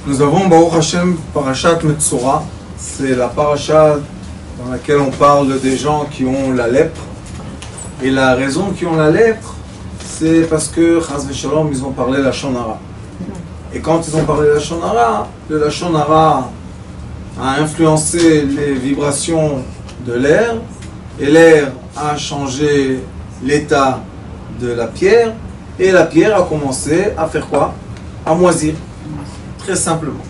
Nous avons Baruch Hashem Parashat Metzora. C'est la paracha dans laquelle on parle des gens qui ont la lèpre. Et la raison qu'ils ont la lèpre, c'est parce que Chas v'Shalom, ils ont parlé Lashon Hara. Et quand ils ont parlé Lashon Hara, le Lashon Hara a influencé les vibrations de l'air. Et l'air a changé l'état de la pierre. Et la pierre a commencé à faire quoi? À moisir. Très simplement.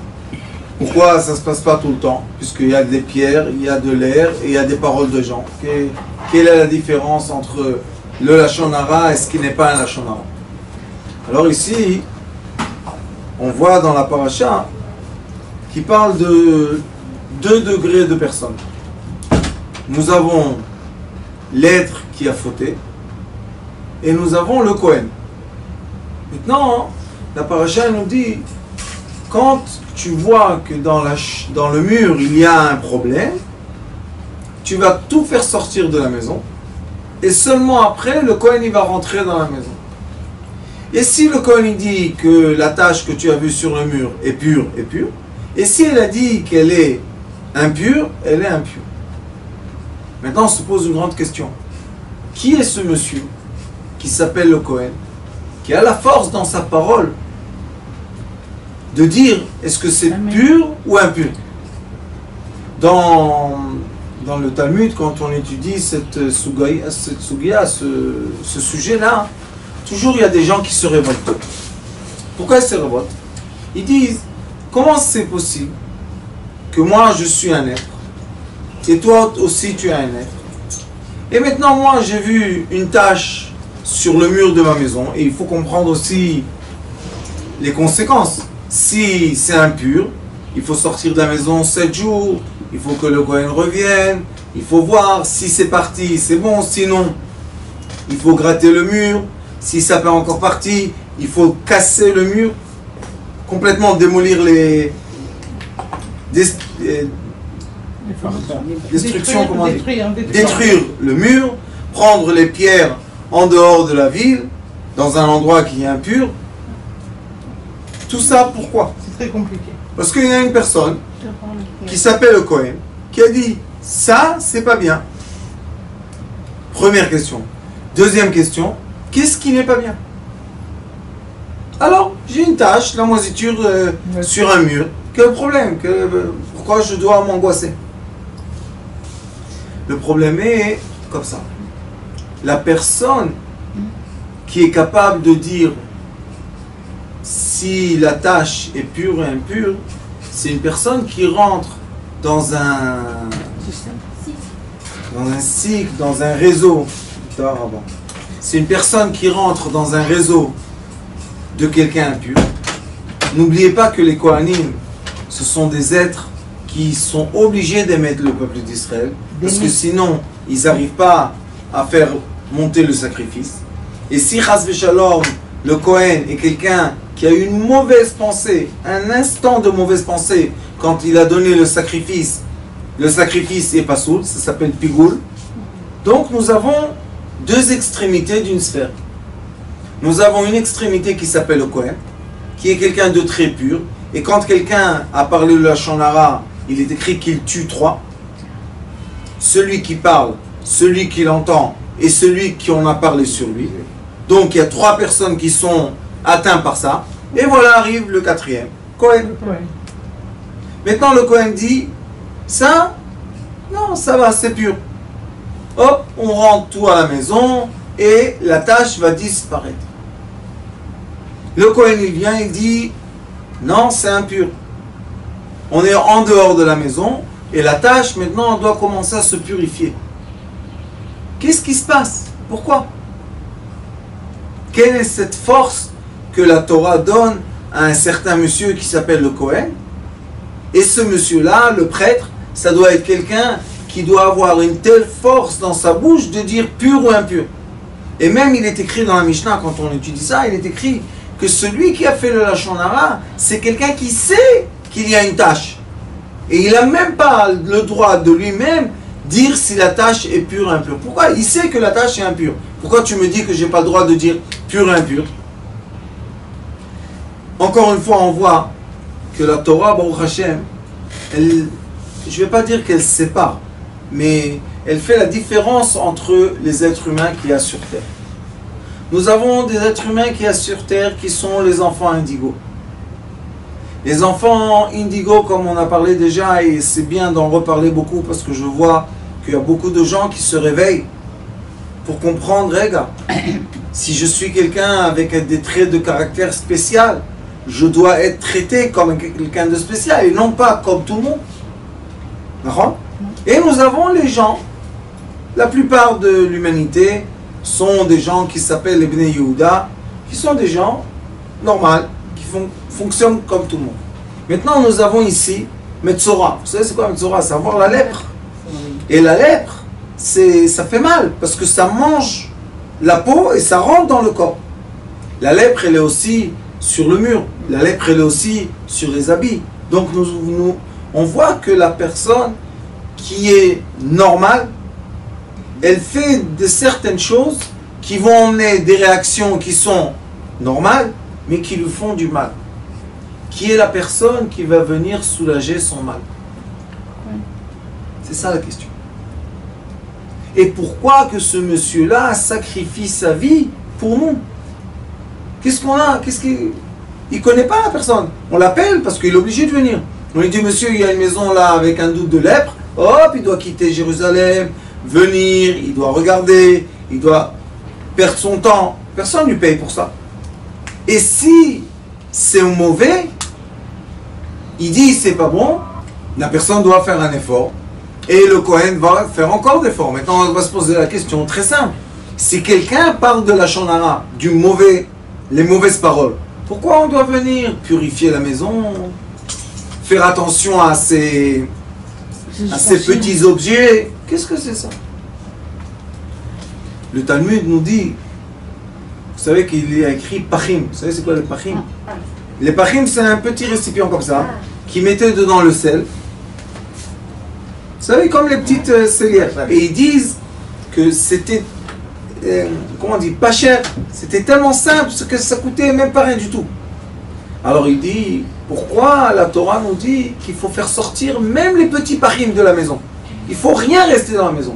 Pourquoi ça ne se passe pas tout le temps? Puisqu'il y a des pierres, il y a de l'air et il y a des paroles de gens. Quelle est la différence entre le Lashon Hara et ce qui n'est pas un Lashon Hara? Alors ici, on voit dans la paracha qui parle de 2 degrés de personnes. Nous avons l'être qui a fauté et nous avons le Kohen. Maintenant, la paracha nous dit, quand tu vois que dans le mur il y a un problème, tu vas tout faire sortir de la maison et seulement après le Kohen il va rentrer dans la maison. Et si le Kohen il dit que la tache que tu as vue sur le mur est pure, et si elle a dit qu'elle est impure, elle est impure. Maintenant on se pose une grande question. Qui est ce monsieur qui s'appelle le Kohen, qui a la force dans sa parole de dire est-ce que c'est pur ou impur? Dans le Talmud, quand on étudie cette sugia, ce sujet-là, toujours il y a des gens qui se révoltent. Pourquoi ils se révoltent? Ils disent, comment c'est possible que moi je suis un être et toi aussi tu es un être, et maintenant moi j'ai vu une tache sur le mur de ma maison, et il faut comprendre aussi les conséquences. Si c'est impur, il faut sortir de la maison 7 jours, il faut que le Kohen revienne, il faut voir si c'est parti, c'est bon, sinon il faut gratter le mur, si ça fait encore partie, il faut casser le mur, complètement démolir les destructions, comment dire, détruire le mur, prendre les pierres en dehors de la ville, dans un endroit qui est impur. Tout ça, pourquoi? C'est très compliqué. Parce qu'il y a une personne qui s'appelle le Kohen, qui a dit, ça, c'est pas bien. Première question. Deuxième question, qu'est-ce qui n'est pas bien? Alors, j'ai une tache, la moisiture sur un mur. Quel problème? Pourquoi je dois m'angoisser? Le problème est comme ça. La personne qui est capable de dire si la tâche est pure ou impure, c'est une personne qui rentre dans un cycle, dans un réseau. C'est une personne qui rentre dans un réseau de quelqu'un impur. N'oubliez pas que les Kohanim, ce sont des êtres qui sont obligés d'émettre le peuple d'Israël, parce que sinon, ils n'arrivent pas à faire monter le sacrifice. Et si Chas v'Shalom, le Kohen est quelqu'un qui a eu une mauvaise pensée, un instant de mauvaise pensée, quand il a donné le sacrifice est pas soul, ça s'appelle pigoul. Donc nous avons 2 extrémités d'une sphère. Nous avons une extrémité qui s'appelle le Kohen, qui est quelqu'un de très pur, et quand quelqu'un a parlé de la Lashon Hara, il est écrit qu'il tue 3. Celui qui parle, celui qui l'entend, et celui qui en a parlé sur lui. Donc il y a 3 personnes qui sont atteintes par ça. Et voilà arrive le 4e, Kohen. Maintenant le Kohen dit, ça, non, ça va, c'est pur. Hop, on rentre tout à la maison et la tâche va disparaître. Le Kohen il vient, il dit, non, c'est impur. On est en dehors de la maison et la tâche maintenant doit commencer à se purifier. Qu'est-ce qui se passe? Pourquoi? Quelle est cette force que la Torah donne à un certain monsieur qui s'appelle le Kohen? Et ce monsieur-là, le prêtre, ça doit être quelqu'un qui doit avoir une telle force dans sa bouche de dire pur ou impur. Et même il est écrit dans la Mishnah, quand on étudie ça, il est écrit que celui qui a fait le Lashon Hara, c'est quelqu'un qui sait qu'il y a une tâche. Et il n'a même pas le droit de lui-même dire si la tâche est pure ou impure. Pourquoi? Il sait que la tâche est impure. Pourquoi tu me dis que je n'ai pas le droit de dire pur et impur? Encore une fois, on voit que la Torah, Baruch Hashem, elle, je ne vais pas dire qu'elle sépare, mais elle fait la différence entre les êtres humains qu'il y a sur terre. Nous avons des êtres humains qu'il y a sur terre qui sont les enfants indigos. Les enfants indigos, comme on a parlé déjà, et c'est bien d'en reparler beaucoup parce que je vois qu'il y a beaucoup de gens qui se réveillent pour comprendre, regarde, si je suis quelqu'un avec des traits de caractère spécial, je dois être traité comme quelqu'un de spécial et non pas comme tout le monde. D'accord ? Et nous avons les gens, la plupart de l'humanité sont des gens qui s'appellent les Bnei Yehuda, qui sont des gens normaux, qui fonctionnent comme tout le monde. Maintenant, nous avons ici Metzora. Vous savez c'est quoi Metzora? C'est avoir la lèpre. Et la lèpre, ça fait mal, parce que ça mange la peau et ça rentre dans le corps. La lèpre, elle est aussi sur le mur. La lèpre, elle est aussi sur les habits. Donc, on voit que la personne qui est normale, elle fait de certaines choses qui vont emmener des réactions qui sont normales, mais qui lui font du mal. Qui est la personne qui va venir soulager son mal? C'est ça la question. Et pourquoi que ce monsieur-là sacrifie sa vie pour nous? Qu'est-ce qu'on a? Il ne connaît pas la personne. On l'appelle parce qu'il est obligé de venir. On lui dit, monsieur, il y a une maison là avec un doute de lèpre. Hop, il doit quitter Jérusalem, venir, il doit regarder, il doit perdre son temps. Personne ne lui paye pour ça. Et si c'est mauvais, il dit c'est pas bon, la personne doit faire un effort. Et le Kohen va faire encore d'efforts. Maintenant, on va se poser la question très simple. Si quelqu'un parle de la shonara, les mauvaises paroles, pourquoi on doit venir purifier la maison, faire attention à ces petits objets? Qu'est-ce que c'est ça? Le Talmud nous dit, vous savez qu'il y a écrit pachim. Vous savez c'est quoi les pachim? Les pachim, c'est un petit récipient comme ça, qui mettait dedans le sel. Vous savez, comme les petites cellières. Et ils disent que c'était, comment on dit, pas cher. C'était tellement simple que ça coûtait même pas rien du tout. Alors il dit, pourquoi la Torah nous dit qu'il faut faire sortir même les petits pachim de la maison? Il ne faut rien rester dans la maison.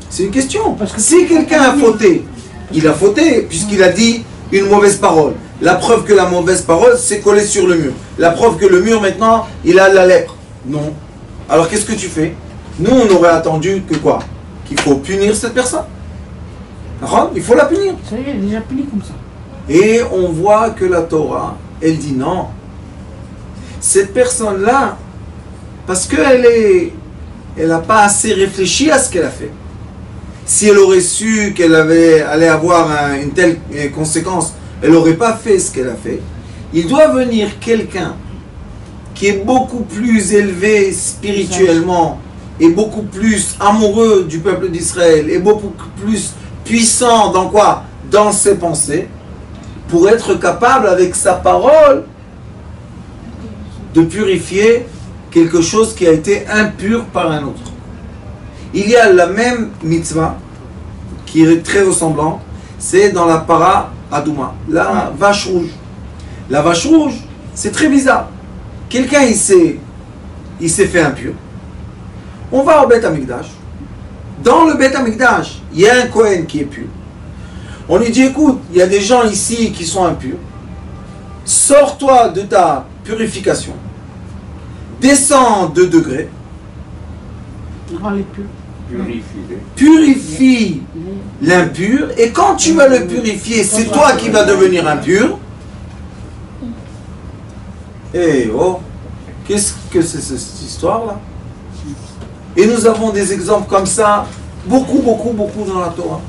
C'est une question. Parce que si quelqu'un a fauté, il a fauté puisqu'il a dit une mauvaise parole. La preuve que la mauvaise parole s'est collée sur le mur. La preuve que le mur maintenant, il a la lèpre. Non. Alors qu'est-ce que tu fais? Nous, on aurait attendu que quoi? Qu'il faut punir cette personne. Il faut la punir. Ça y est, elle est déjà punie comme ça. Et on voit que la Torah, elle dit non. Cette personne-là, parce qu'elle n'a pas assez réfléchi à ce qu'elle a fait. Si elle aurait su qu'elle allait avoir une telle conséquence, elle n'aurait pas fait ce qu'elle a fait. Il doit venir quelqu'un qui est beaucoup plus élevé spirituellement et beaucoup plus amoureux du peuple d'Israël et beaucoup plus puissant dans quoi? Dans ses pensées, pour être capable avec sa parole de purifier quelque chose qui a été impur par un autre. Il y a la même mitzvah qui est très ressemblante, c'est dans la para Adouma, la vache rouge. La vache rouge, c'est très bizarre. Quelqu'un il s'est fait impur. On va au Beth Amikdash. Dans le Beth Amikdash, il y a un Kohen qui est pur. On lui dit écoute, il y a des gens ici qui sont impurs. Sors-toi de ta purification. Descends 2 degrés. Purifie l'impur. Et quand tu vas le purifier, c'est toi qui vas devenir impur. Eh oh, qu'est-ce que c'est cette histoire-là? Et nous avons des exemples comme ça, beaucoup dans la Torah.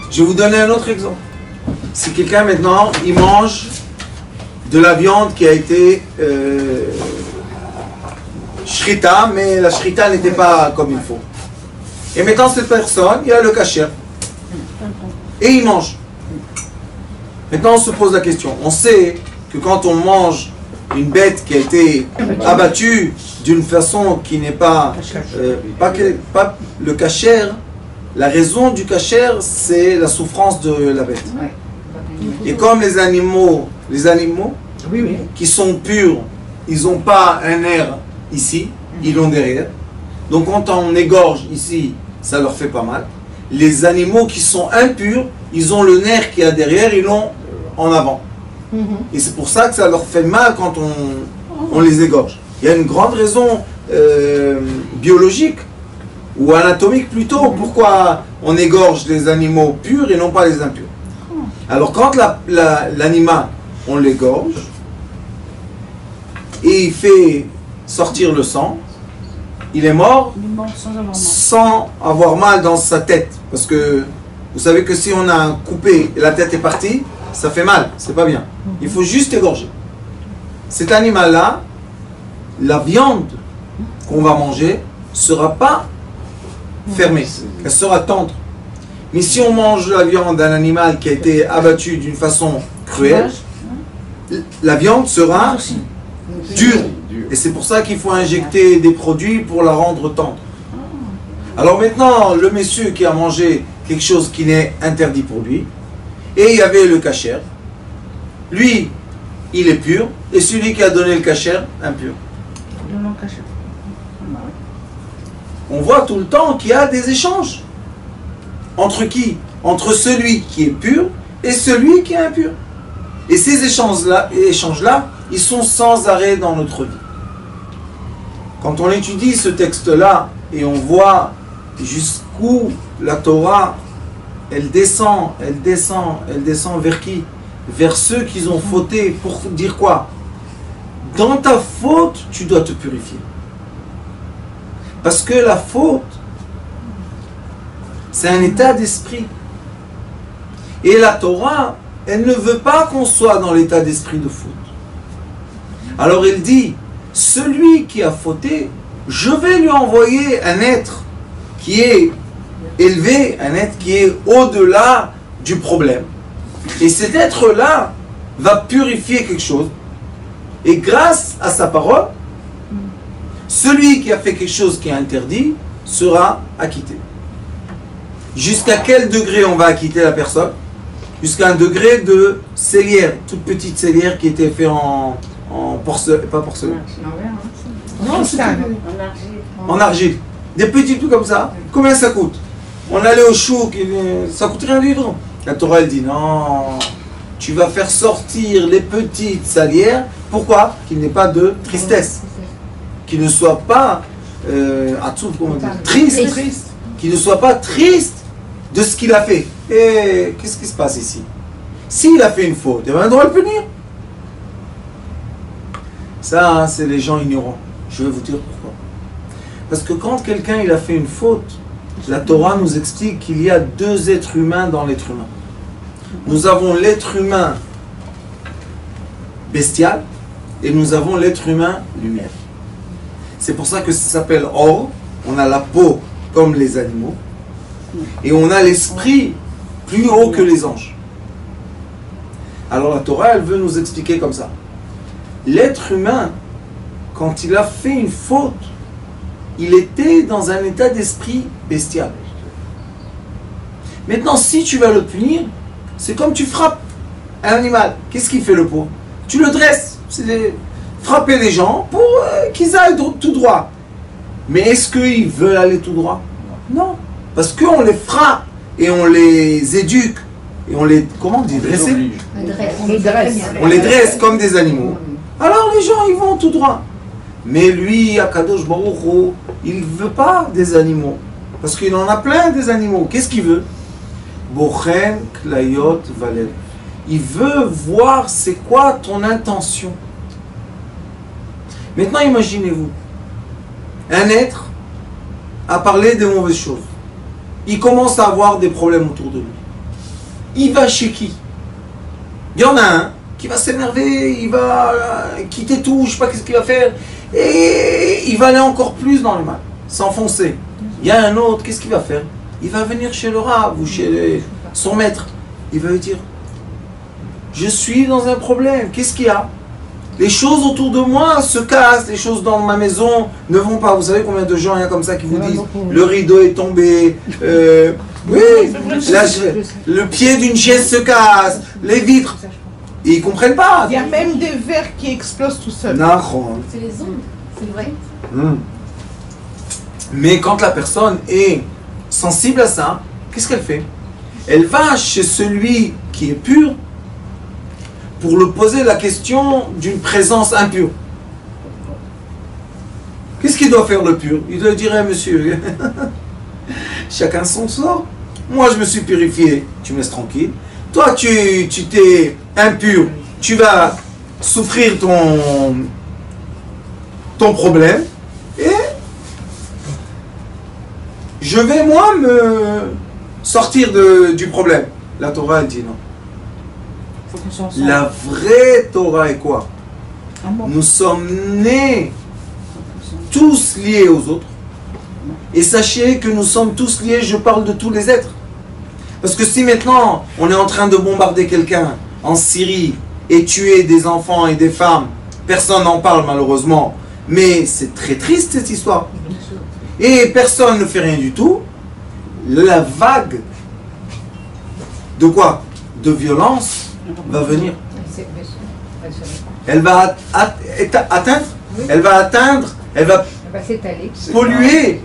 Je vais vous donner un autre exemple. Si quelqu'un maintenant, il mange de la viande qui a été shrita, mais la shrita n'était pas comme il faut. Et maintenant cette personne, il a le kasher. Et il mange. Maintenant on se pose la question. On sait que quand on mange une bête qui a été abattue d'une façon qui n'est pas, pas le kasher, la raison du kasher, c'est la souffrance de la bête. Et comme les animaux, qui sont purs, ils n'ont pas un nerf ici, ils l'ont derrière. Donc quand on égorge ici, ça leur fait pas mal. Les animaux qui sont impurs, ils ont le nerf qui est derrière, ils l'ont en avant. Et c'est pour ça que ça leur fait mal quand on les égorge. Il y a une grande raison biologique ou anatomique plutôt, pourquoi on égorge les animaux purs et non pas les impurs. Alors quand l'animal, on l'égorge, et il fait sortir le sang, il est mort sans avoir mal dans sa tête. Parce que vous savez que si on a coupé et la tête est partie, ça fait mal, c'est pas bien. Il faut juste égorger. Cet animal-là, la viande qu'on va manger sera pas fermée, elle sera tendre. Mais si on mange la viande d'un animal qui a été abattu d'une façon cruelle, la viande sera dure. Et c'est pour ça qu'il faut injecter des produits pour la rendre tendre. Alors maintenant, le monsieur qui a mangé quelque chose qui n'est interdit pour lui, et il y avait le kasher, lui, il est pur, et celui qui a donné le kasher, impur. On voit tout le temps qu'il y a des échanges. Entre qui? Entre celui qui est pur et celui qui est impur. Et ces échanges-là, ils sont sans arrêt dans notre vie. Quand on étudie ce texte-là et on voit jusqu'où la Torah, elle descend vers qui? Vers ceux qui ont fauté. Pour dire quoi? Dans ta faute, tu dois te purifier. Parce que la faute, c'est un état d'esprit. Et la Torah, elle ne veut pas qu'on soit dans l'état d'esprit de faute. Alors elle dit, celui qui a fauté, je vais lui envoyer un être qui est élevé, un être qui est au-delà du problème. Et cet être-là va purifier quelque chose. Et grâce à sa parole, celui qui a fait quelque chose qui est interdit sera acquitté. Jusqu'à quel degré on va acquitter la personne? Jusqu'à un degré de cellière, toute petite cellière qui était faite en porcelaine, pas porcelaine. Non, c'est en argile. Des petits trucs comme ça. Combien ça coûte? On allait au chouk, ça coûte rien du tout. La Torah elle dit non, tu vas faire sortir les petites salières. Pourquoi? Qu'il n'y ait pas de tristesse. Qu'il ne soit pas triste. Qu'il ne soit pas triste de ce qu'il a fait. Et qu'est-ce qui se passe ici? S'il a fait une faute, il a un droit de le punir. Ça, c'est les gens ignorants. Je vais vous dire pourquoi. Parce que quand quelqu'un il a fait une faute, la Torah nous explique qu'il y a deux êtres humains dans l'être humain. Nous avons l'être humain bestial et nous avons l'être humain lumière. C'est pour ça que ça s'appelle or. On a la peau comme les animaux et on a l'esprit plus haut que les anges. Alors la Torah, elle veut nous expliquer comme ça. L'être humain, quand il a fait une faute, il était dans un état d'esprit bestial. Maintenant, si tu vas le punir, c'est comme tu frappes un animal. Qu'est-ce qu'il fait le pauvre? Tu le dresses. C'est frapper les gens pour qu'ils aillent tout droit. Mais est-ce qu'ils veulent aller tout droit? Non. Parce qu'on les frappe et on les éduque et on les, comment on dit, dresser? On les dresse comme des animaux. Alors les gens, ils vont tout droit. Mais lui, Akadosh Baruch Hu, il ne veut pas des animaux. Parce qu'il en a plein des animaux. Qu'est-ce qu'il veut? Bochen, Klayot, Valel. Il veut voir c'est quoi ton intention. Maintenant, imaginez-vous. Un être a parlé de mauvaises choses. Il commence à avoir des problèmes autour de lui. Il va chez qui? Il y en a un qui va s'énerver, il va quitter tout, je ne sais pas qu'est-ce qu'il va faire. Et il va aller encore plus dans le mal, s'enfoncer. Il y a un autre, qu'est-ce qu'il va faire? Il va venir chez le rave ou chez son maître. Il va lui dire, je suis dans un problème, qu'est-ce qu'il y a? Les choses autour de moi se cassent, les choses dans ma maison ne vont pas. Vous savez combien de gens il y a comme ça qui vous disent, le rideau est tombé, oui, le pied d'une chaise se casse, les vitres. Et ils ne comprennent pas. Il y a même des vers qui explosent tout seuls. C'est les ondes, c'est vrai. Mais quand la personne est sensible à ça, qu'est-ce qu'elle fait? Elle va chez celui qui est pur pour lui poser la question d'une présence impure. Qu'est-ce qu'il doit faire le pur? Il doit dire, monsieur, chacun son sort. Moi, je me suis purifié, tu me laisses tranquille. Toi, tu t'es impur, tu vas souffrir ton problème. Et je vais, moi, me sortir du problème. La Torah, elle dit non. La vraie Torah est quoi? Nous sommes nés tous liés aux autres. Et sachez que nous sommes tous liés, je parle de tous les êtres. Parce que si maintenant on est en train de bombarder quelqu'un en Syrie et tuer des enfants et des femmes, personne n'en parle malheureusement, mais c'est très triste cette histoire. Et personne ne fait rien du tout. La vague de quoi? De violence va venir. Elle va atteindre, elle va atteindre, elle va polluer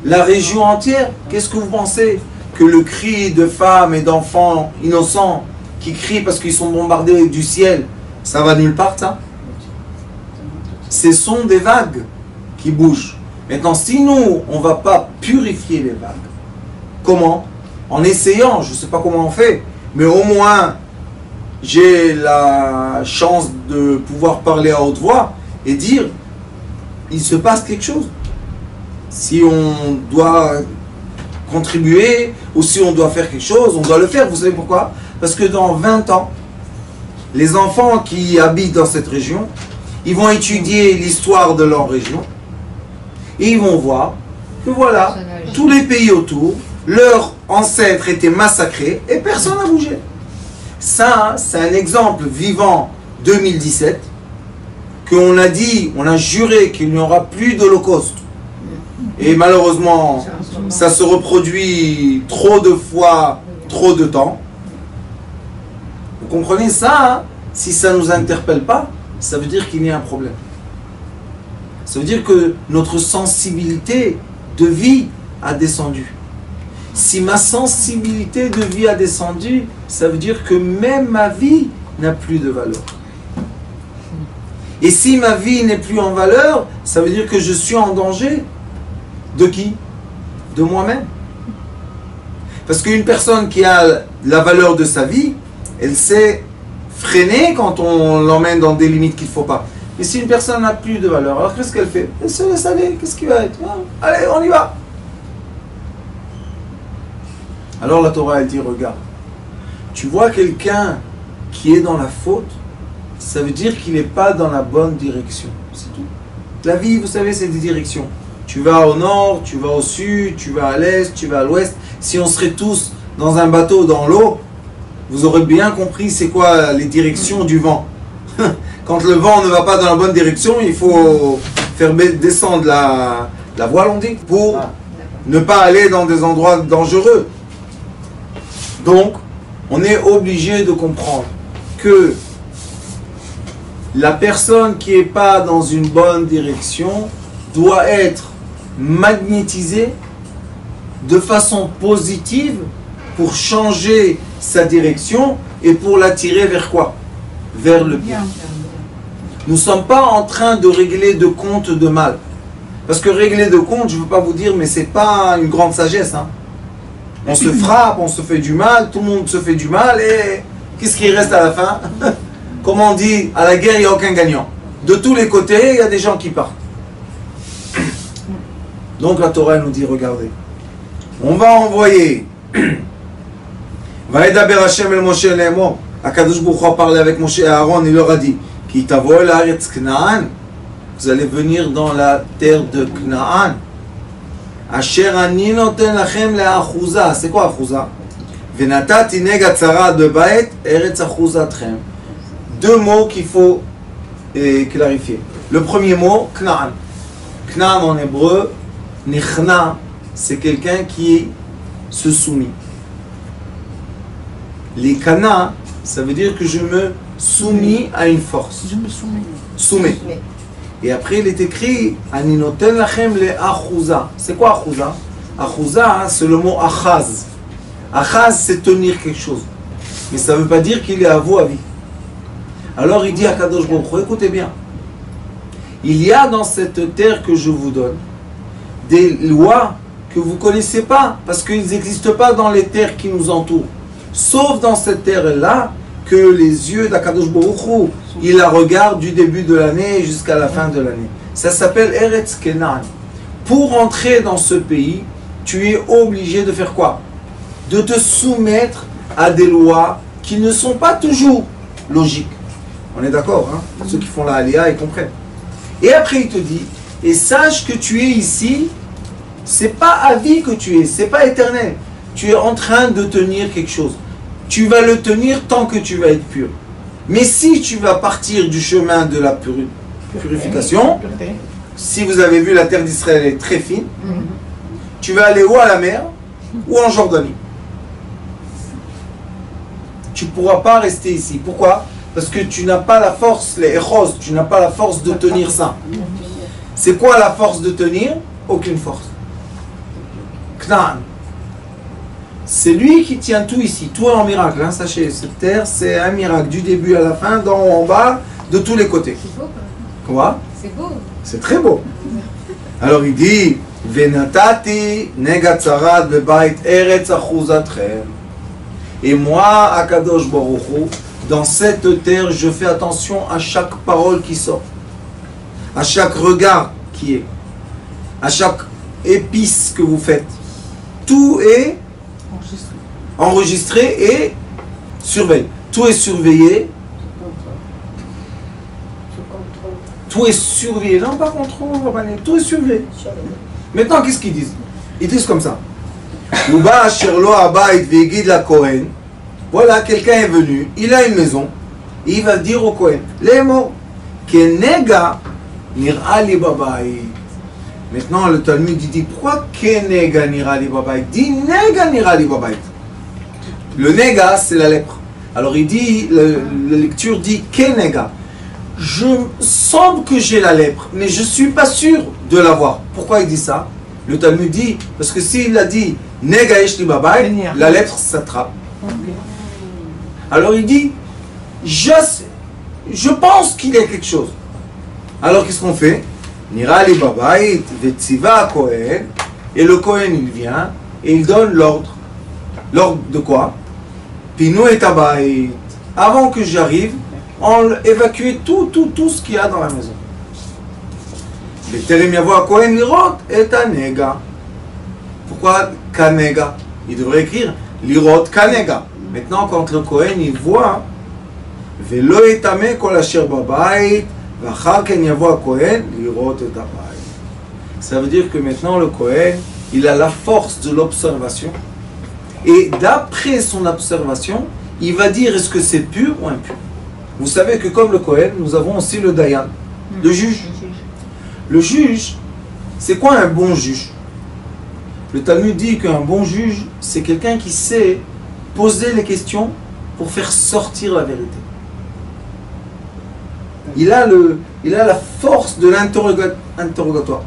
la région entière. Qu'est-ce que vous pensez? Que le cri de femmes et d'enfants innocents qui crient parce qu'ils sont bombardés du ciel, ça va nulle part, ça? Ce sont des vagues qui bougent. Maintenant, si nous, on ne va pas purifier les vagues, comment? En essayant, je ne sais pas comment on fait, mais au moins, j'ai la chance de pouvoir parler à haute voix et dire, il se passe quelque chose. Si on doit contribuer ou si on doit faire quelque chose, on doit le faire. Vous savez pourquoi? Parce que dans 20 ans, les enfants qui habitent dans cette région, ils vont étudier l'histoire de leur région et ils vont voir que voilà, tous les pays autour, leurs ancêtres étaient massacrés et personne n'a bougé. Ça, c'est un exemple vivant 2017 qu'on a dit, on a juré qu'il n'y aura plus d'Holocauste. Et malheureusement, ça se reproduit trop de fois, trop de temps. Vous comprenez ça, hein? Si ça ne nous interpelle pas, ça veut dire qu'il y a un problème. Ça veut dire que notre sensibilité de vie a descendu. Si ma sensibilité de vie a descendu, ça veut dire que même ma vie n'a plus de valeur. Et si ma vie n'est plus en valeur, ça veut dire que je suis en danger. De qui? De moi-même. Parce qu'une personne qui a la valeur de sa vie, elle sait freiner quand on l'emmène dans des limites qu'il ne faut pas. Mais si une personne n'a plus de valeur, alors qu'est-ce qu'elle fait? Elle se laisse aller, qu'est-ce qui va être? Allez, on y va. Alors la Torah, elle dit, regarde, tu vois quelqu'un qui est dans la faute, ça veut dire qu'il n'est pas dans la bonne direction. C'est tout. La vie, vous savez, c'est des directions. Tu vas au nord, tu vas au sud, tu vas à l'est, tu vas à l'ouest. Si on serait tous dans un bateau dans l'eau, vous aurez bien compris c'est quoi les directions du vent. Quand le vent ne va pas dans la bonne direction, il faut faire descendre la voile, on dit, pour ne pas aller dans des endroits dangereux. Donc, on est obligé de comprendre que la personne qui n'est pas dans une bonne direction doit être magnétisée de façon positive pour changer sa direction et pour l'attirer vers quoi? Vers le bien. Nous ne sommes pas en train de régler de compte de mal. Parce que régler de compte, je ne veux pas vous dire, mais ce n'est pas une grande sagesse. Hein. On se frappe, on se fait du mal, tout le monde se fait du mal et qu'est-ce qui reste à la fin? Comme on dit, à la guerre, il n'y a aucun gagnant. De tous les côtés, il y a des gens qui partent. Donc la Torah nous dit, regardez, on va envoyer Vaïdaber Hashem el Moshe Lemo. Akadosh Baruch Hu a parlé avec Moshe et Aaron, il leur a dit, Ki tavo el haaretz Knaan, vous allez venir dans la terre de Knaan. Asher ani noten lachem le'achuza. C'est quoi achuza? Venatati nega tzara bebayet eretz achuzatchem. Deux mots qu'il faut clarifier. Le premier mot, Knaan. Knaan en hébreu, Nichna, c'est quelqu'un qui se soumet. Les Kana, Ça veut dire que je me soumis à une force. Je me soumets. Soumets. Et après, il est écrit Aninoten lachem le achouza. C'est quoi achouza? Achouza, c'est le mot achaz. Achaz, c'est tenir quelque chose. Mais ça ne veut pas dire qu'il est à vous à vie. Alors il dit à Kadosh Baruch Hu, écoutez bien. Il y a dans cette terre que je vous donne des lois que vous ne connaissez pas, parce qu'ils n'existent pas dans les terres qui nous entourent. Sauf dans cette terre-là, que les yeux d'Akadosh Baruch Hu, il la regarde du début de l'année jusqu'à la fin de l'année. Ça s'appelle Eretz Kenan. Pour entrer dans ce pays, tu es obligé de faire quoi? De te soumettre à des lois qui ne sont pas toujours logiques. On est d'accord, hein? Ceux qui font la Aliyah, ils comprennent. Et après, il te dit, et sache que tu es ici, c'est pas à vie que tu es, c'est pas éternel. Tu es en train de tenir quelque chose. Tu vas le tenir tant que tu vas être pur. Mais si tu vas partir du chemin de la purification, si vous avez vu la terre d'Israël est très fine, tu vas aller ou à la mer ou en Jordanie. Tu ne pourras pas rester ici. Pourquoi? Parce que tu n'as pas la force, les echos, tu n'as pas la force de tenir ça. C'est quoi la force de tenir? Aucune force. Knan. C'est lui qui tient tout ici. Tout est en miracle, hein, sachez. Cette terre, c'est un miracle. Du début à la fin, d'en haut en bas, de tous les côtés. C'est beau. Quoi? C'est beau. C'est très beau. Alors il dit, Venatati negatzarat bebait eretz achuzatchem. Et moi, Akadosh Baruch Hu, dans cette terre, je fais attention à chaque parole qui sort, à chaque regard qui est, à chaque épice que vous faites. Tout est enregistré et surveillé. Tout est surveillé. Tout est surveillé. Non, pas contrôle, tout est surveillé. Maintenant, qu'est-ce qu'ils disent? Ils disent comme ça. Voilà, quelqu'un est venu, il a une maison, il va dire au Kohen, les mots, Kenega nir'ali babayit. Maintenant, le Talmud dit, pourquoi Kenega nir'ali babayit? Dit Nega nir'ali babayit. Le Nega, c'est la lèpre. Alors il dit, la lecture dit Kenega. Je semble que j'ai la lèpre, mais je ne suis pas sûr de l'avoir. Pourquoi il dit ça? Le Talmud dit, parce que s'il a dit Nega eshli babayit, la lèpre s'attrape. Alors il dit, je pense qu'il y a quelque chose. Alors qu'est-ce qu'on fait? Nirali babayit vetziva Kohen, et le Kohen il vient et il donne l'ordre. L'ordre de quoi? Pinu et tabayit. Avant que j'arrive, on évacue tout ce qu'il y a dans la maison. Beterem yavo Kohen lirot et anega. Pourquoi kanega? Il devrait écrire lirot kanega. Maintenant, quand le Kohen il voit, velo etame kol asher babayit, v'achar ken yavo Kohen lirot et tabayit. Ça veut dire que maintenant le Kohen, il a la force de l'observation. Et d'après son observation, il va dire est-ce que c'est pur ou impur. Vous savez que comme le Kohen, nous avons aussi le Dayan, le juge. Le juge, c'est quoi un bon juge? Le Talmud dit qu'un bon juge, c'est quelqu'un qui sait poser les questions pour faire sortir la vérité. Il a la force de l'interrogatoire.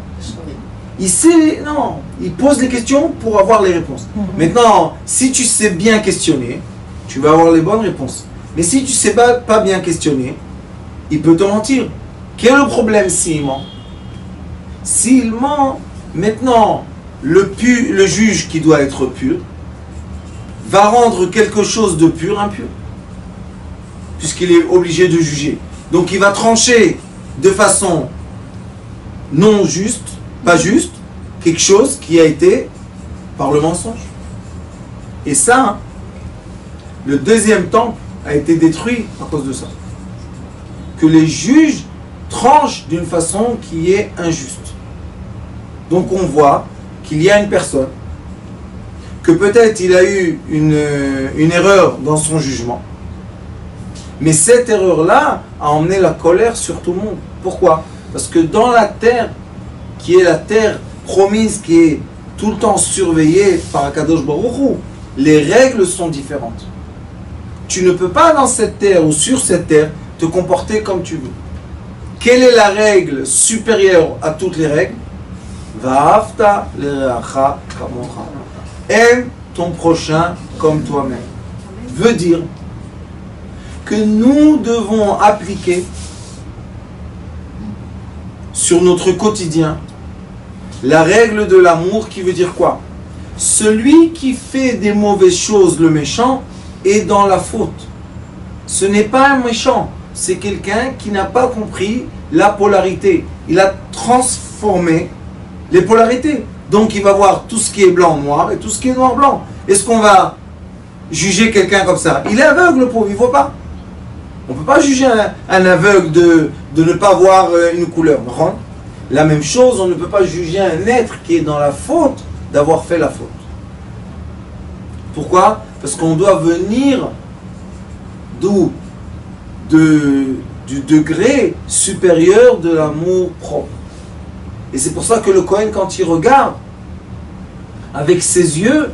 Il sait, non, il pose les questions pour avoir les réponses. Maintenant, si tu sais bien questionner, tu vas avoir les bonnes réponses. Mais si tu ne sais pas bien questionner, il peut te mentir. Quel est le problème s'il ment? S'il ment, maintenant, le juge qui doit être pur va rendre quelque chose de pur impur. Puisqu'il est obligé de juger. Donc il va trancher de façon non juste, pas juste, quelque chose qui a été par le mensonge. Et ça, le deuxième temple a été détruit à cause de ça. Que les juges tranchent d'une façon qui est injuste. Donc on voit qu'il y a une personne, que peut-être il a eu une erreur dans son jugement, mais cette erreur-là a emmené la colère sur tout le monde. Pourquoi? Parce que dans la terre, qui est la terre promise, qui est tout le temps surveillée par Akadosh Baruch Hu, les règles sont différentes. tu ne peux pas dans cette terre ou sur cette terre te comporter comme tu veux. Quelle est la règle supérieure à toutes les règles? Va'afta l'ereacha kamocha. Aime ton prochain comme toi-même. Veut dire que nous devons appliquer sur notre quotidien la règle de l'amour qui veut dire quoi? Celui qui fait des mauvaises choses, le méchant, est dans la faute. Ce n'est pas un méchant, c'est quelqu'un qui n'a pas compris la polarité. Il a transformé les polarités. Donc il va voir tout ce qui est blanc, noir et tout ce qui est noir, blanc. Est-ce qu'on va juger quelqu'un comme ça? Il est aveugle, le pauvre, il ne voit pas. On ne peut pas juger un aveugle de ne pas voir une couleur. Non? La même chose, on ne peut pas juger un être qui est dans la faute d'avoir fait la faute. Pourquoi? Parce qu'on doit venir du degré supérieur de l'amour propre. Et c'est pour ça que le Kohen, quand il regarde avec ses yeux,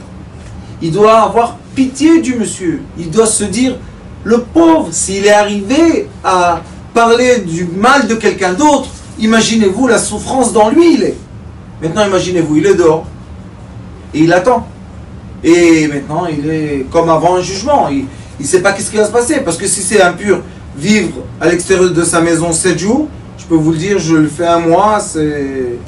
il doit avoir pitié du monsieur. Il doit se dire, le pauvre, s'il est arrivé à parler du mal de quelqu'un d'autre, imaginez-vous la souffrance dans lui il est. Maintenant imaginez-vous, il est dehors. Et il attend. Et maintenant il est comme avant un jugement. Il ne sait pas qu'est-ce qui va se passer. Parce que si c'est impur, vivre à l'extérieur de sa maison 7 jours, je peux vous le dire, je le fais un mois, c'est...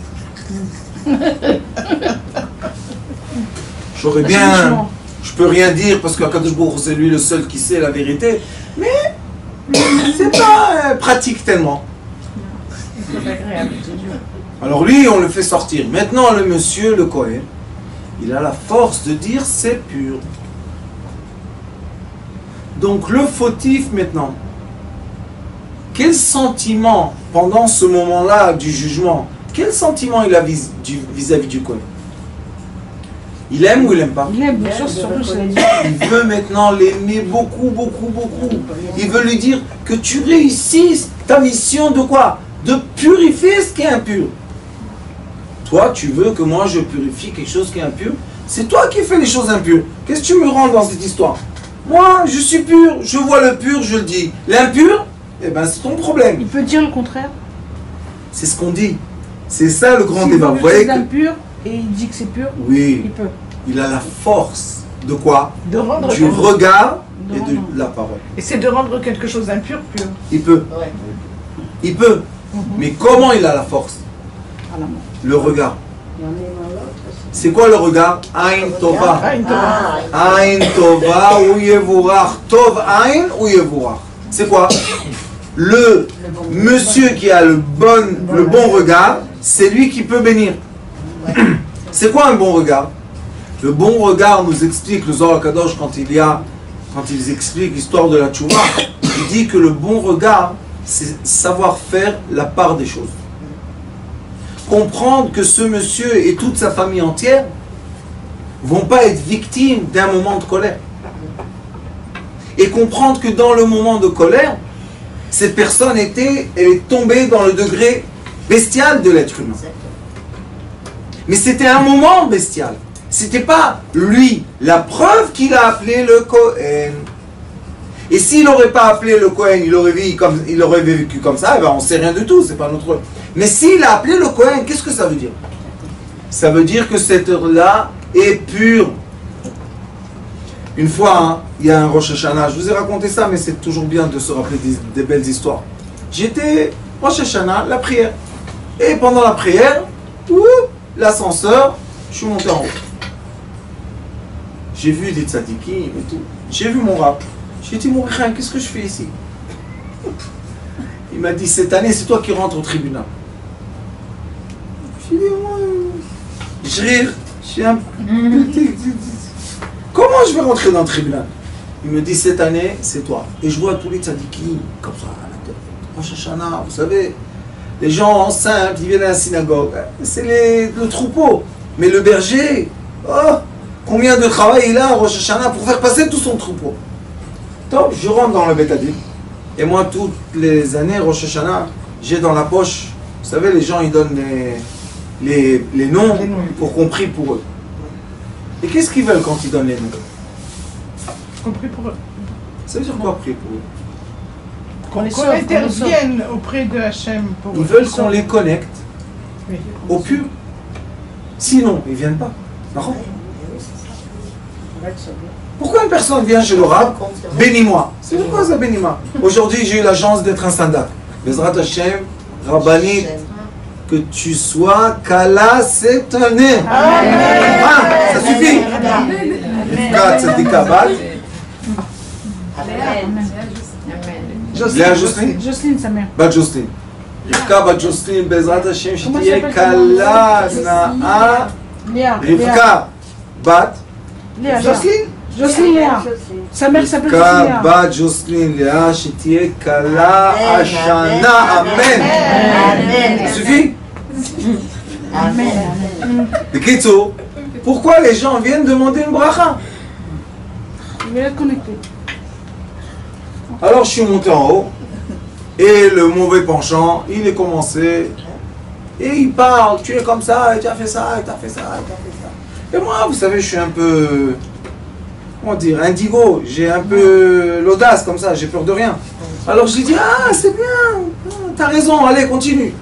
J'aurais bien... Je peux rien dire parce qu'Akadosh Baruch Hu, c'est lui le seul qui sait la vérité. Mais c'est pas pratique tellement. Alors lui, on le fait sortir. Maintenant, le monsieur, le Kohen, il a la force de dire c'est pur. Donc le fautif maintenant, quel sentiment pendant ce moment-là du jugement, quel sentiment il a vis-à-vis du Kohen? Il aime ou il n'aime pas? Il aime, bien sûr, surtout c'est Il veut maintenant l'aimer beaucoup, beaucoup, beaucoup. Il veut lui dire que tu réussisses ta mission de quoi? De purifier ce qui est impur. Toi, tu veux que moi je purifie quelque chose qui est impur? C'est toi qui fais les choses impures. Qu'est-ce que tu me rends dans cette histoire? Moi, je suis pur, je vois le pur, je le dis. L'impur, eh ben c'est ton problème. Il peut dire le contraire. C'est ce qu'on dit. C'est ça le grand S'il débat. voit Vous voyez quelque chose que... d'impur et il dit que c'est pur, Oui, il peut. il a la force de quoi? De rendre Du regard De et de rendre. la parole. Et c'est de rendre quelque chose d'impur pur. Il peut. Ouais. Il peut. Mais comment il a la force? À la main. Le regard. Il y en a un autre. C'est quoi le regard? Aïn Tova. Ah, une Torah. Aïn Tova ou Yevurach. Tov Aïn ou Yevurach. C'est quoi? Le monsieur qui a le bon regard, c'est lui qui peut bénir. C'est quoi un bon regard? Le bon regard nous explique le Zohar Kadosh quand ils expliquent l'histoire de la Tchouva. Il dit que le bon regard, c'est savoir faire la part des choses. Comprendre que ce monsieur et toute sa famille entière vont pas être victimes d'un moment de colère. Et comprendre que dans le moment de colère, cette personne elle est tombée dans le degré bestial de l'être humain. Mais c'était un moment bestial. C'était pas lui. La preuve qu'il a appelé le Kohen. Et s'il n'aurait pas appelé le Kohen, il aurait vécu comme ça, eh ben on ne sait rien du tout, c'est pas notre... Mais s'il a appelé le Kohen, qu'est-ce que ça veut dire? Ça veut dire que cette heure-là est pure. Une fois, hein, il y a un Rosh Hashanah, je vous ai raconté ça, mais c'est toujours bien de se rappeler des belles histoires. J'étais Rosh Hashanah, la prière. Et pendant la prière, l'ascenseur, je suis monté en haut. J'ai vu des tzadikim et tout. J'ai vu mon rap. J'ai dit, mon frère, qu'est-ce que je fais ici? Il m'a dit, cette année, c'est toi qui rentres au tribunal. J'ai dit, moi, je rire. Comment je vais rentrer dans le tribunal? Il me dit, cette année, c'est toi. Et je vois tous les tzadikim, comme ça, à la tête. Rosh Hashanah, vous savez, les gens simples, ils viennent à la synagogue. C'est le troupeau. Mais le berger, oh, combien de travail il a à Rosh Hashanah pour faire passer tout son troupeau. Top, je rentre dans le Beth Din. Et moi, toutes les années, Rosh Hashanah, j'ai dans la poche, vous savez, les gens, ils donnent les noms pour qu'on prie pour eux. Et qu'est-ce qu'ils veulent quand ils donnent les noms? Compris pour eux. Ça veut dire quoi prier pour eux? Qu'on intervienne auprès de Hachem. Pour Ils veulent qu'on les connecte au pur. Sinon, ils ne viennent pas. D'accord? Pourquoi une personne vient chez le Rav? Bénis-moi. C'est quoi ça, bénis-moi? Aujourd'hui, j'ai eu la chance d'être un sandak. Bezrat Hashem, Rabbanit, que tu sois Kala cette année. Ah, ça suffit. Rivka Tzadika Bat. Léa Jocelyne? Jocelyne, sa mère. Bat Jocelyne. Rivka Bat Jocelyne, Bezrat Hashem, Shtiye Kala Naa. Léa. Rivka Bat. Léa. Jocelyne? Jocelyne Léa. Sa mère s'appelle Jocelyne Rivka Léa. Bat Jocelyne Léa, Shtiye Kala Ashana. Amen. Ça suffit? Et Kitso, pourquoi les gens viennent demander une bracha? Je vais être connecté. Alors je suis monté en haut et le mauvais penchant, il est commencé et il parle, tu es comme ça, et tu as fait ça, et tu as fait ça, et tu as fait ça. Et moi, vous savez, je suis un peu, comment dire, indigo, j'ai un peu l'audace comme ça, j'ai peur de rien. Alors je lui dis, ah c'est bien, t'as raison, allez, continue.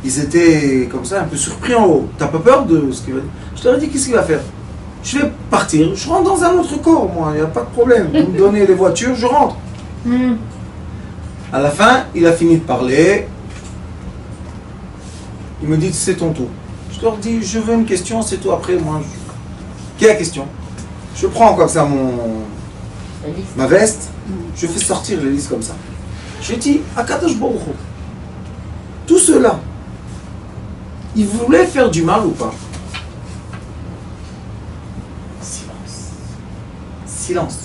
Ils étaient comme ça, un peu surpris en haut. T'as pas peur de ce qu'il va dire? Je leur ai dit, qu'est-ce qu'il va faire? Je vais partir, je rentre dans un autre corps, moi, il n'y a pas de problème. Vous me donnez les voitures, je rentre. À la fin, il a fini de parler. Il me dit, c'est ton tour. Je leur dis, je veux une question, c'est tout. Après, moi, quelle est la question? Je prends comme ça ma veste, je fais sortir les listes comme ça. Je dis, Akadosh Baruch Hu, tout cela, ils voulaient faire du mal ou pas? Silence. Silence.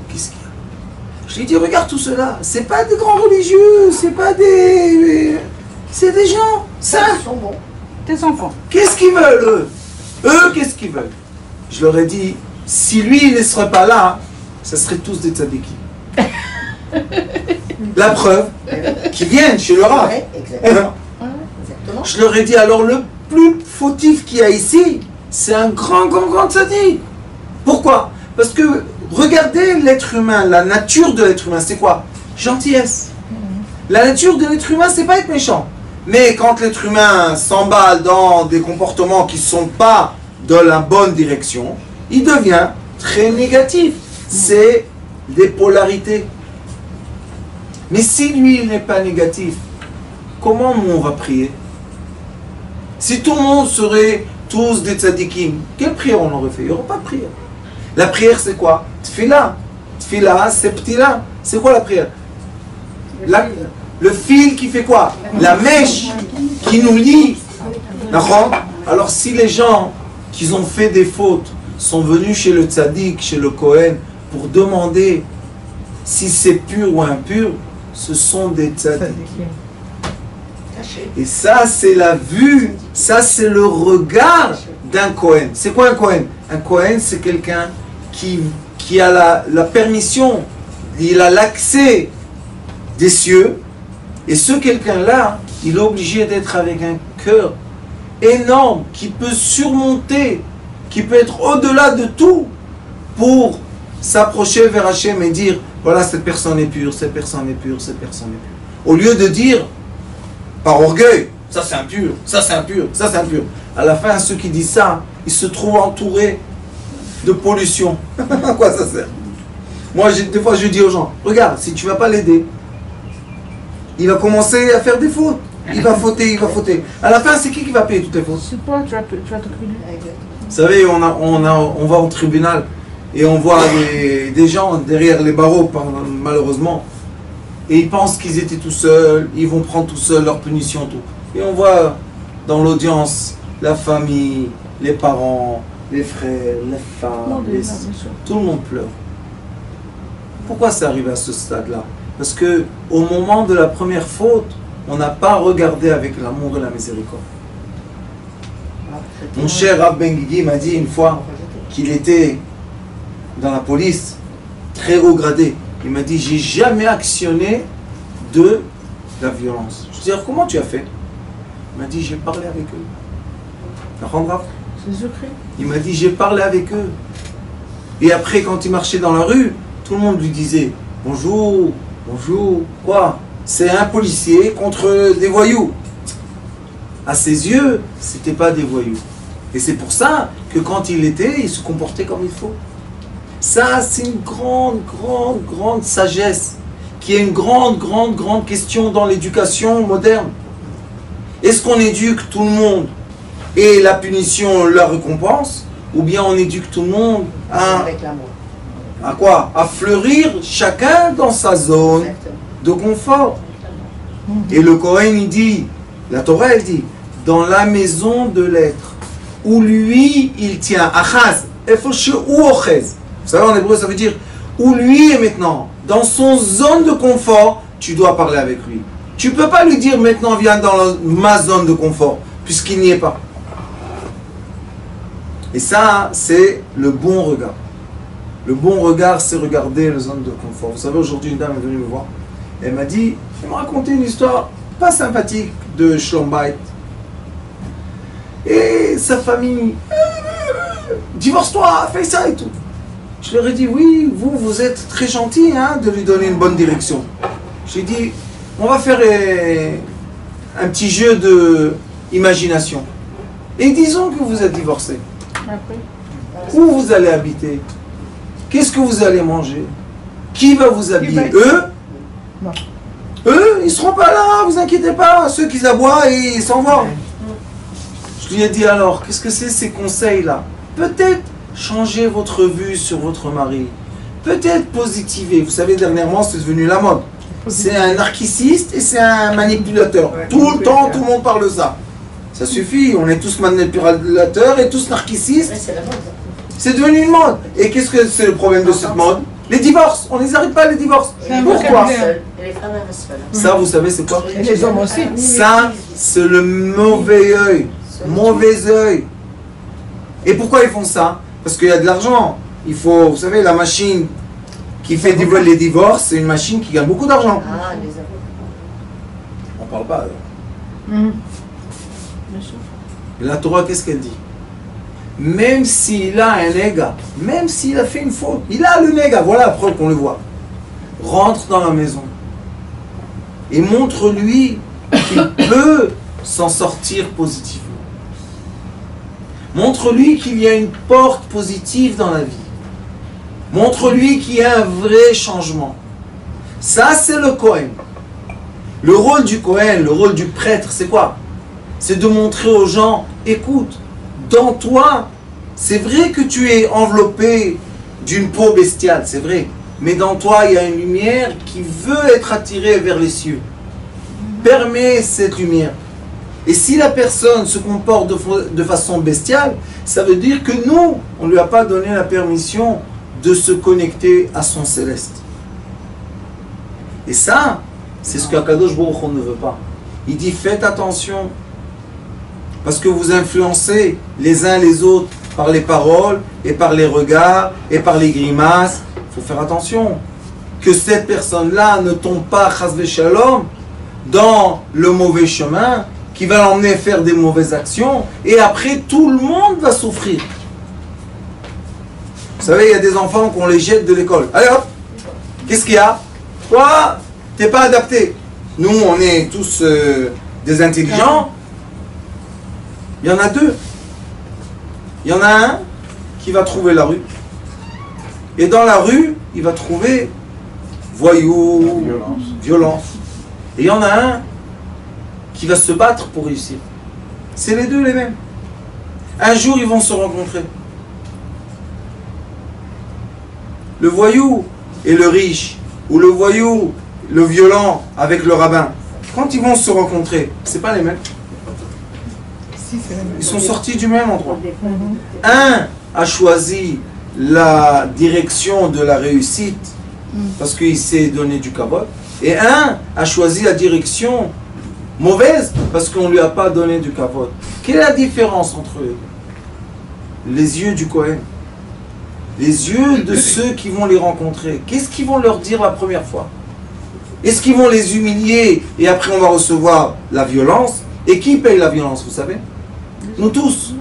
Qu'est-ce qu'il y a? Je lui dis, regarde tout cela, c'est pas des grands religieux, c'est pas des... C'est des gens, ça. Tes enfants. Qu'est-ce qu'ils veulent, eux? Eux, qu'est-ce qu'ils veulent? Je leur ai dit, si lui, il ne serait pas là, ça serait tous des tzadikim. La preuve, qu'ils viennent chez le Rav. Exactement. Je leur ai dit, alors le plus fautif qu'il y a ici, c'est un grand tzaddik. Pourquoi? Parce que, regardez l'être humain, la nature de l'être humain, c'est quoi? Gentillesse. La nature de l'être humain, c'est pas être méchant. Mais quand l'être humain s'emballe dans des comportements qui ne sont pas dans la bonne direction, il devient très négatif. C'est des polarités. Mais si lui, il n'est pas négatif, comment nous, on va prier? Si tout le monde serait tous des tzadikim, quelle prière on aurait fait? Il n'y aurait pas de prière. La prière, c'est quoi? Tfila. Tfila, c'est ptila. C'est quoi la prière? Le fil qui fait quoi? La mèche qui nous lie. D'accord? Alors si les gens qui ont fait des fautes sont venus chez le tzaddik, chez le Kohen, pour demander si c'est pur ou impur, ce sont des tzaddik. Et ça, c'est la vue, ça, c'est le regard d'un Kohen. C'est quoi un Kohen? Un Kohen, c'est quelqu'un qui a la permission, il a l'accès des cieux. Et ce quelqu'un-là, il est obligé d'être avec un cœur énorme qui peut surmonter, qui peut être au-delà de tout pour s'approcher vers Hachem et dire, voilà, cette personne est pure, cette personne est pure, cette personne est pure. Au lieu de dire, par orgueil, ça c'est impur, ça c'est impur, ça c'est impur. À la fin, ceux qui disent ça, ils se trouvent entourés de pollution. À quoi ça sert? Moi, des fois, je dis aux gens, regarde, si tu ne vas pas l'aider, il va commencer à faire des fautes. Il va fauter, il va fauter. À la fin, c'est qui va payer toutes les fautes? C'est toi, tu vas t'occuper de lui. Vous savez, on va au tribunal et on voit des gens derrière les barreaux, malheureusement, et ils pensent qu'ils étaient tout seuls, ils vont prendre tout seuls leur punition, tout. Et on voit dans l'audience la famille, les parents, les frères, les femmes, tout le monde pleure. Pourquoi c'est arrivé à ce stade-là? Parce que au moment de la première faute, on n'a pas regardé avec l'amour et la miséricorde. Mon cher Rav Ben Guigui m'a dit une fois qu'il était dans la police, très haut gradé. Il m'a dit, j'ai jamais actionné de la violence. Je dis, alors comment tu as fait? Il m'a dit, j'ai parlé avec eux. C'est secret. Il m'a dit, j'ai parlé avec eux. Et après, quand il marchait dans la rue, tout le monde lui disait bonjour, bonjour, quoi? C'est un policier contre des voyous. À ses yeux, c'était pas des voyous. Et c'est pour ça que quand il était, il se comportait comme il faut. Ça, c'est une grande, grande, grande sagesse, qui est une grande, grande, grande question dans l'éducation moderne. Est-ce qu'on éduque tout le monde et la punition, la récompense, ou bien on éduque tout le monde à quoi? À fleurir chacun dans sa zone de confort. Et le Cohen, il dit, la Torah, elle dit, dans la maison de l'être, où lui, il tient, achaz, ou ochez. Vous savez, en hébreu, ça veut dire, où lui est maintenant, dans son zone de confort, tu dois parler avec lui. Tu ne peux pas lui dire, maintenant, viens dans ma zone de confort, puisqu'il n'y est pas. Et ça, c'est le bon regard. Le bon regard, c'est regarder la zone de confort. Vous savez, aujourd'hui, une dame est venue me voir. Elle m'a dit, elle m'a raconté une histoire pas sympathique de Shlom Bayit. Et sa famille, divorce-toi, fais ça et tout. Je leur ai dit, oui, vous êtes très gentil hein, de lui donner une bonne direction. J'ai dit, on va faire un petit jeu d'imagination. Et disons que vous êtes divorcé. Où vous allez habiter? Qu'est-ce que vous allez manger? Qui va vous habiller? Eux? Non. Eux, ils ne seront pas là, vous inquiétez pas. Ceux qui aboient, ils s'en vont. Je lui ai dit alors, qu'est-ce que c'est ces conseils-là? Peut-être changer votre vue sur votre mari. Peut-être positiver. Vous savez, dernièrement, c'est devenu la mode. C'est un narcissiste et c'est un manipulateur. Tout le temps, tout le monde parle de ça. Ça suffit, on est tous manipulateurs et tous narcissistes. C'est devenu une mode. Et qu'est-ce que c'est le problème de cette mode? Les divorces. On ne les arrête pas, les divorces. Pourquoi? Ça, vous savez, c'est quoi? Et les hommes aussi. Ça, c'est le mauvais œil. Mauvais œil. Et pourquoi ils font ça? Parce qu'il y a de l'argent. Il faut, vous savez, la machine qui fait les divorces, c'est une machine qui gagne beaucoup d'argent. Ah, les avocats. On ne parle pas alors. La Torah, qu'est-ce qu'elle dit? Même s'il a un néga, même s'il a fait une faute, il a le néga, voilà la preuve qu'on le voit. Rentre dans la maison et montre-lui qu'il peut s'en sortir positivement. Montre-lui qu'il y a une porte positive dans la vie. Montre-lui qu'il y a un vrai changement. Ça, c'est le Kohen. Le rôle du Kohen, le rôle du prêtre, c'est quoi? C'est de montrer aux gens, écoute, dans toi, c'est vrai que tu es enveloppé d'une peau bestiale, c'est vrai. Mais dans toi, il y a une lumière qui veut être attirée vers les cieux. Permets cette lumière. Et si la personne se comporte de façon bestiale, ça veut dire que nous, on ne lui a pas donné la permission de se connecter à son céleste. Et ça, c'est ce qu'Akadosh Baruch Hu ne veut pas. Il dit, faites attention. Parce que vous influencez les uns les autres par les paroles, et par les regards, et par les grimaces. Il faut faire attention. Que cette personne-là ne tombe pas, chas v'shalom, dans le mauvais chemin, qui va l'emmener faire des mauvaises actions, et après tout le monde va souffrir. Vous savez, il y a des enfants qu'on les jette de l'école. Allez hop, qu'est-ce qu'il y a? Toi, t'es pas adapté. Nous, on est tous des intelligents. Il y en a deux. Il y en a un qui va trouver la rue. Et dans la rue, il va trouver voyous, violence. Et il y en a un qui va se battre pour réussir. C'est les deux les mêmes. Un jour, ils vont se rencontrer. Le voyou et le riche, ou le voyou, le violent avec le rabbin, quand ils vont se rencontrer, c'est pas les mêmes. Ils sont sortis du même endroit. Un a choisi la direction de la réussite parce qu'il s'est donné du kavod, et un a choisi la direction mauvaise parce qu'on ne lui a pas donné du kavod. Quelle est la différence entre eux? Les yeux du Kohen, les yeux de ceux qui vont les rencontrer. Qu'est-ce qu'ils vont leur dire la première fois? Est-ce qu'ils vont les humilier et après on va recevoir la violence? Et qui paye la violence, vous savez? Nous tous.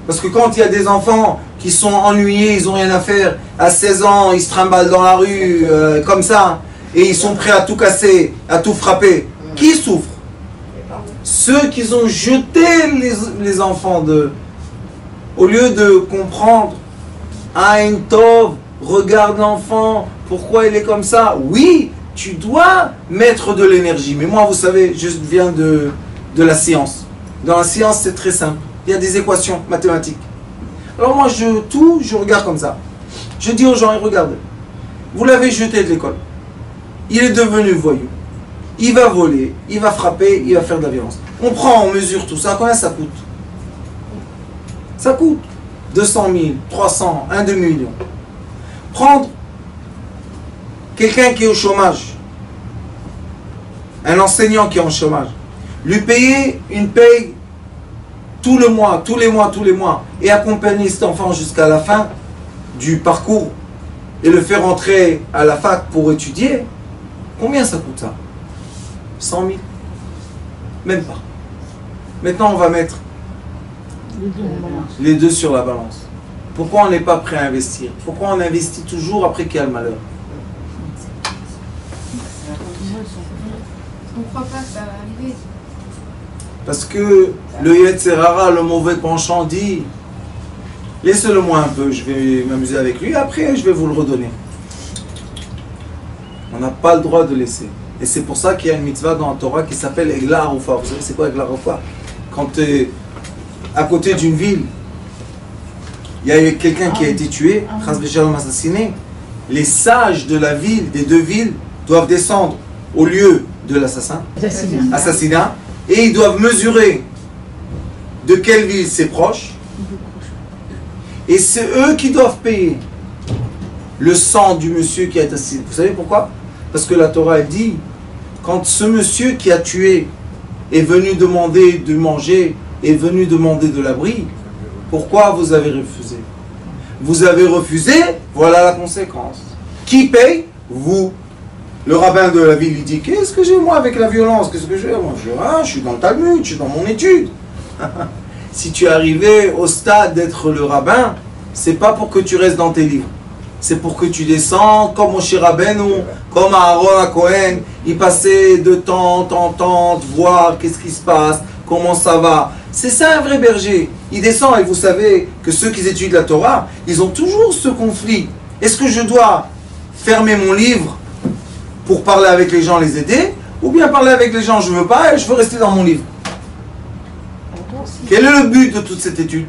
Parce que quand il y a des enfants qui sont ennuyés, ils n'ont rien à faire, à 16 ans, ils se trimballent dans la rue, comme ça, et ils sont prêts à tout casser, à tout frapper, qui souffre? Ceux qui ont jeté les enfants de... Au lieu de comprendre, Aïn Tov, regarde l'enfant, pourquoi il est comme ça? Oui, tu dois mettre de l'énergie. Mais moi, vous savez, je viens de la science. Dans la science, c'est très simple. Il y a des équations mathématiques. Alors moi, je regarde comme ça. Je dis aux gens, regardez, vous l'avez jeté de l'école. Il est devenu voyou. Il va voler, il va frapper, il va faire de la violence. On prend, on mesure tout ça. Combien ça coûte? Ça coûte 200 000, 300, 1 demi-million. Prendre quelqu'un qui est au chômage, un enseignant qui est en chômage, lui payer une paye tout le mois, tous les mois, et accompagner cet enfant jusqu'à la fin du parcours et le faire entrer à la fac pour étudier, combien ça coûte ça? 100 000? Même pas. Maintenant, on va mettre les deux sur la balance. Pourquoi on n'est pas prêt à investir? Pourquoi on investit toujours après qu'il y a le malheur? On ne croit pas que ça va arriver. Parce que le Yetzerara, le mauvais penchant, dit laissez-le moi un peu, je vais m'amuser avec lui, après je vais vous le redonner. On n'a pas le droit de laisser. Et c'est pour ça qu'il y a une mitzvah dans la Torah qui s'appelle Egla Arufa. Vous savez c'est quoi Egla Arufa? Quand tu es à côté d'une ville, il y a quelqu'un qui a été tué, Chas v'Shalom assassiné, les sages de la ville, des deux villes, doivent descendre au lieu de l'assassinat, et ils doivent mesurer de quelle ville c'est proche, et c'est eux qui doivent payer le sang du monsieur qui a été assassiné. Vous savez pourquoi? Parce que la Torah dit, quand ce monsieur qui a tué est venu demander de manger, est venu demander de l'abri, pourquoi vous avez refusé? Vous avez refusé, voilà la conséquence. Qui paye? Vous. Le rabbin de la ville, il dit, qu'est-ce que j'ai moi avec la violence? Qu'est-ce que j'ai? Moi, je suis dans le Talmud, je suis dans mon étude. Si tu es arrivé au stade d'être le rabbin, c'est pas pour que tu restes dans tes livres. C'est pour que tu descends comme Moshe Rabbeinu, comme Aaron à Cohen. Il passait de tente en tente, voir qu'est-ce qui se passe, comment ça va. C'est ça un vrai berger. Il descend et vous savez que ceux qui étudient la Torah, ils ont toujours ce conflit. Est-ce que je dois fermer mon livre pour parler avec les gens, les aider, ou bien parler avec les gens, je ne veux pas et je veux rester dans mon livre? Quel est le but de toute cette étude?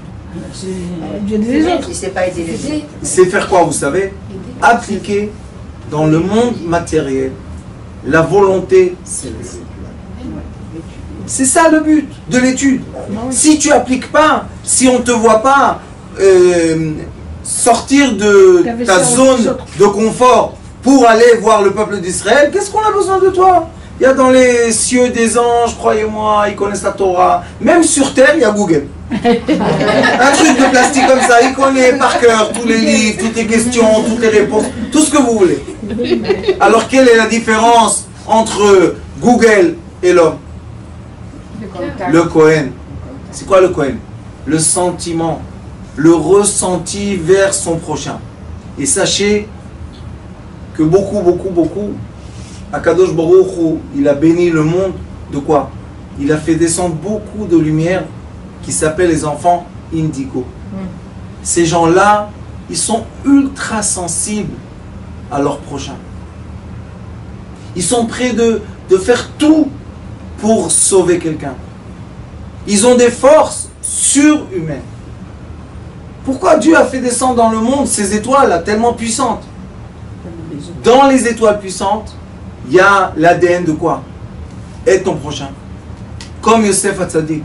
C'est faire quoi, vous savez? Appliquer dans le monde matériel la volonté céleste. C'est ça le but de l'étude. Si tu n'appliques pas, si on ne te voit pas sortir de ta zone de confort pour aller voir le peuple d'Israël, qu'est-ce qu'on a besoin de toi? Il y a dans les cieux des anges, croyez-moi, ils connaissent la Torah. Même sur terre, il y a Google. Un truc de plastique comme ça, il connaît par cœur tous les livres, toutes les questions, toutes les réponses, tout ce que vous voulez. Alors quelle est la différence entre Google et l'homme? Le Kohen. C'est quoi le Kohen? Le sentiment, le ressenti vers son prochain. Et sachez que beaucoup, Akadosh Baruch Hu, il a béni le monde de quoi? Il a fait descendre beaucoup de lumière qui s'appelle les enfants indigo. Ces gens-là, ils sont ultra sensibles à leur prochain. Ils sont prêts de faire tout pour sauver quelqu'un. Ils ont des forces surhumaines. Pourquoi Dieu a fait descendre dans le monde ces étoiles là, tellement puissantes? Dans les étoiles puissantes, il y a l'ADN de quoi? Aide ton prochain. Comme Yosef Hatzadik.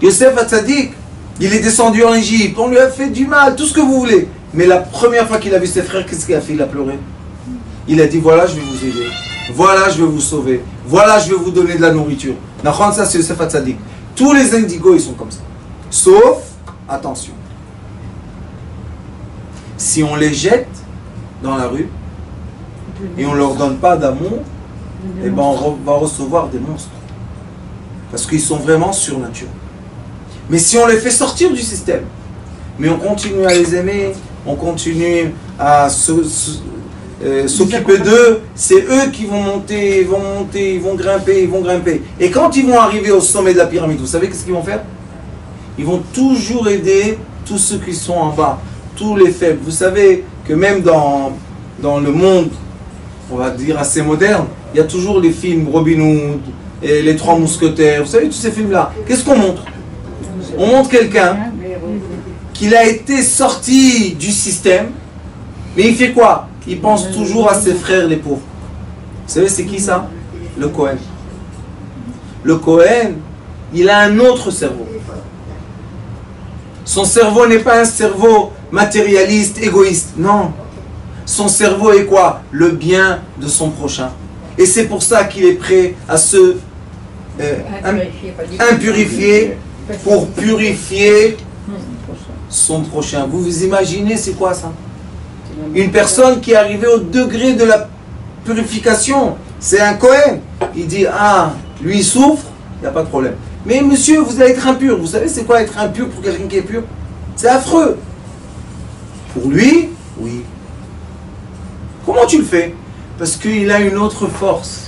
Yosef Hatzadik, il est descendu en Égypte, on lui a fait du mal, tout ce que vous voulez. Mais la première fois qu'il a vu ses frères, qu'est-ce qu'il a fait? Il a pleuré. Il a dit, voilà, je vais vous aider. Voilà, je vais vous sauver. Voilà, je vais vous donner de la nourriture. Ça, c'est Yosef Hatzadik. Tous les indigos, ils sont comme ça. Sauf, attention, si on les jette dans la rue et on ne leur donne pas d'amour, eh ben on va recevoir des monstres. Parce qu'ils sont vraiment surnaturels. Mais si on les fait sortir du système, mais on continue à les aimer, on continue à s'occuper d'eux. C'est eux qui vont monter, ils vont monter, ils vont grimper, ils vont grimper. Et quand ils vont arriver au sommet de la pyramide, vous savez qu'est-ce qu'ils vont faire? Ils vont toujours aider tous ceux qui sont en bas, tous les faibles. Vous savez que même dans le monde, on va dire assez moderne, il y a toujours les films Robin Hood et les Trois Mousquetaires. Vous savez, tous ces films-là. Qu'est-ce qu'on montre? On montre quelqu'un qui a été sorti du système, mais il fait quoi? Il pense toujours à ses frères les pauvres. Vous savez, c'est qui ça? Le Cohen. Le Cohen, il a un autre cerveau. Son cerveau n'est pas un cerveau matérialiste, égoïste. Non. Son cerveau est quoi? Le bien de son prochain. Et c'est pour ça qu'il est prêt à se impurifier pour purifier son prochain. Vous vous imaginez c'est quoi ça? Une personne qui est arrivée au degré de la purification. C'est un Cohen. Il dit, ah, lui il souffre, il n'y a pas de problème. Mais monsieur, vous allez être impur. Vous savez c'est quoi être impur pour quelqu'un qui est pur? C'est affreux. Pour lui, oui. Comment tu le fais? Parce qu'il a une autre force.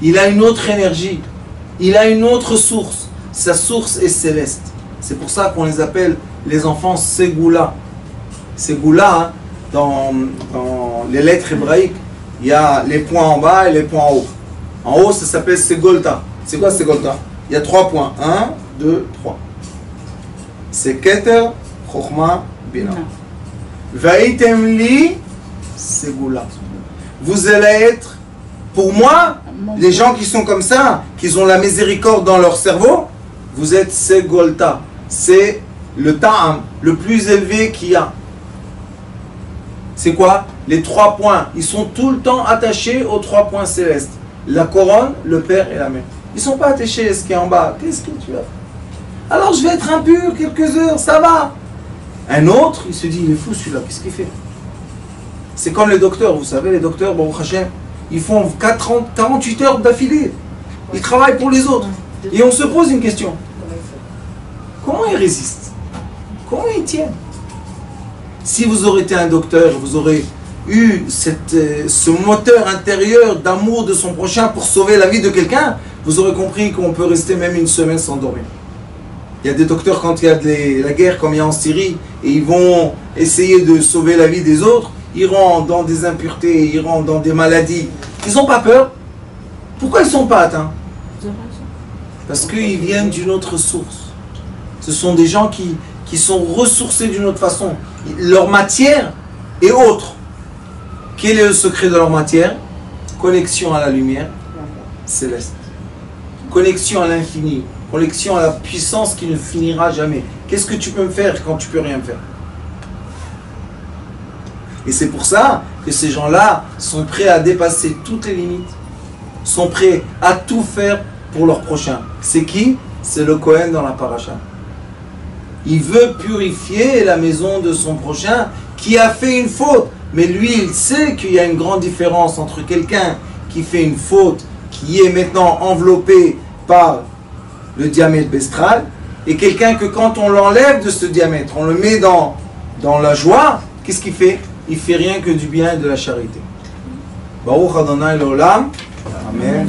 Il a une autre énergie. Il a une autre source. Sa source est céleste. C'est pour ça qu'on les appelle les enfants Ségoula. Ségoula, hein, dans les lettres hébraïques, il y a les points en bas et les points en haut. En haut, ça s'appelle Ségolta. C'est quoi Ségolta? Il y a 3 points. 1, 2, 3. C'est Keter, Chochma, Bina. Vaïtem li, Ségoula. Vous allez être, pour moi, les gens qui sont comme ça, qui ont la miséricorde dans leur cerveau, vous êtes Ségolta. C'est le ta'am, le plus élevé qu'il y a. C'est quoi? Les 3 points. Ils sont tout le temps attachés aux 3 points célestes. La couronne, le père et la mère. Ils ne sont pas attachés à ce qui est en bas. Qu'est-ce que tu as fait? Alors je vais être impur quelques heures, ça va. Un autre, il se dit, il est fou celui-là, qu'est-ce qu'il fait? C'est comme les docteurs, vous savez, les docteurs, Baruch Hashem, ils font 48 heures d'affilée. Ils travaillent pour les autres. Et on se pose une question. Comment ils résistent? Comment ils tiennent? Si vous aurez été un docteur, vous aurez eu ce moteur intérieur d'amour de son prochain pour sauver la vie de quelqu'un, vous aurez compris qu'on peut rester même une semaine sans dormir. Il y a des docteurs, quand il y a la guerre, comme il y a en Syrie, et ils vont essayer de sauver la vie des autres, ils rentrent dans des impuretés, ils rentrent dans des maladies. Ils n'ont pas peur. Pourquoi ils ne sont pas atteints? Parce qu'ils viennent d'une autre source. Ce sont des gens qui sont ressourcés d'une autre façon. Leur matière est autre. Quel est le secret de leur matière? Connexion à la lumière céleste. Connexion à l'infini. Connexion à la puissance qui ne finira jamais. Qu'est-ce que tu peux me faire quand tu peux rien faire? Et c'est pour ça que ces gens-là sont prêts à dépasser toutes les limites, sont prêts à tout faire pour leur prochain. C'est qui? C'est le Cohen dans la paracha. Il veut purifier la maison de son prochain qui a fait une faute. Mais lui, il sait qu'il y a une grande différence entre quelqu'un qui fait une faute, qui est maintenant enveloppé par le diamètre bestral, et quelqu'un que quand on l'enlève de ce diamètre, on le met dans la joie, qu'est-ce qu'il fait? Il fait rien que du bien et de la charité. Baruch Adonai l'olam. Amen.